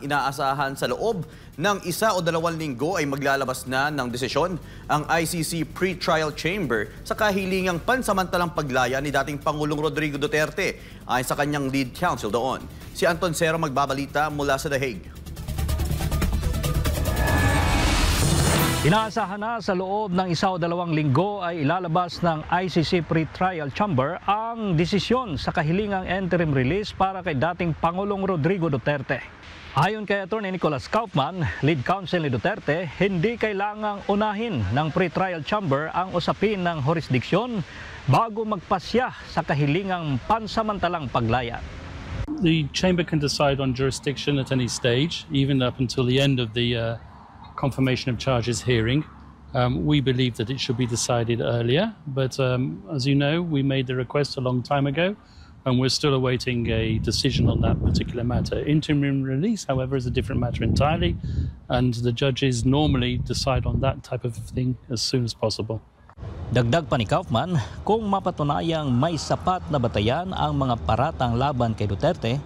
Inaasahan sa loob ng 1 o 2 linggo ay maglalabas na ng desisyon ang ICC Pre-Trial Chamber sa kahilingang pansamantalang paglaya ni dating Pangulong Rodrigo Duterte ayon sa kanyang lead counsel doon. Si Anton Cero magbabalita mula sa The Hague. Inaasahan na sa loob ng 1 o 2 linggo ay ilalabas ng ICC Pre-Trial Chamber ang desisyon sa kahilingang interim release para kay dating Pangulong Rodrigo Duterte. Ayon kay Atty. Nicholas Kaufman, lead counsel ni Duterte, hindi kailangang unahin ng Pre-Trial Chamber ang usapin ng jurisdiksyon bago magpasya sa kahilingang pansamantalang paglaya. The chamber can decide on jurisdiction at any stage, even up until the end of the confirmation of charges hearing. We believe that it should be decided earlier, but as you know, we made the request a long time ago, and we're still awaiting a decision on that particular matter. Interim release, however, is a different matter entirely, and the judges normally decide on that type of thing as soon as possible. Dagdag pa ni Kaufman, kung mapatunayang may sapat na batayan ang mga paratang laban kay Duterte,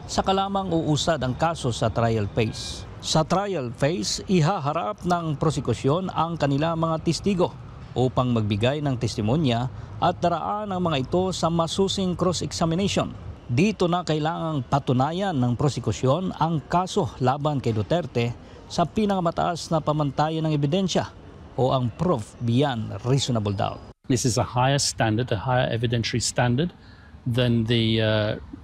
saka lamang uusad ang kaso sa trial phase. Sa trial phase, ihaharap ng prosekusyon ang kanilang mga testigo upang magbigay ng testimonya at daraan ang mga ito sa masusing cross-examination. Dito na kailangang patunayan ng prosekusyon ang kaso laban kay Duterte sa pinakamataas na pamantayan ng ebidensya o ang proof beyond reasonable doubt. This is a higher standard, a higher evidentiary standard than the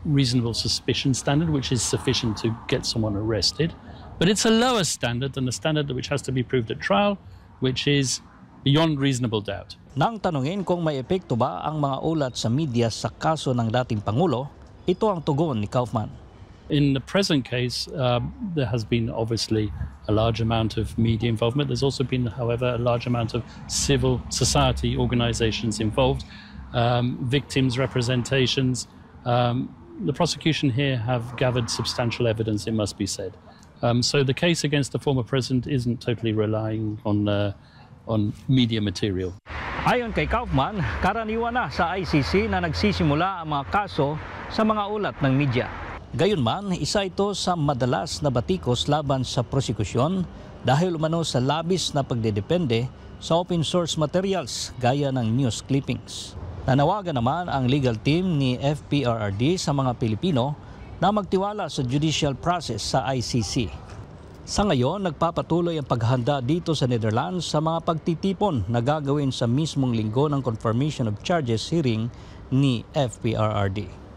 reasonable suspicion standard, which is sufficient to get someone arrested. But it's a lower standard than the standard which has to be proved at trial, which is beyond reasonable doubt. Nang tanungin kung may epekto ba ang mga ulat sa media sa kaso ng dating Pangulo, ito ang tugon ni Kaufman. In the present case, there has been obviously a large amount of media involvement. There's also been, however, a large amount of civil society organizations involved, victims' representations. The prosecution here have gathered substantial evidence, it must be said. So the case against the former president isn't totally relying on media material. Ayon kay Kaufman, karaniwan na sa ICC na nagsisimula ang mga kaso sa mga ulat ng media. Gayunman, isa ito sa madalas na batikos laban sa prosekusyon dahil umano sa labis na pagdedepende sa open source materials gaya ng news clippings. Nanawagan naman ang legal team ni FPRRD sa mga Pilipino na magtiwala sa judicial process sa ICC. Sa ngayon, nagpapatuloy ang paghahanda dito sa Netherlands sa mga pagtitipon na gagawin sa mismong linggo ng confirmation of charges hearing ni FPRRD.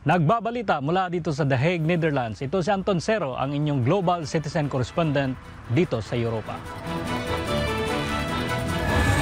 Nagbabalita mula dito sa The Hague, Netherlands. Ito si Anton Cero, ang inyong Global Citizen Correspondent dito sa Europa.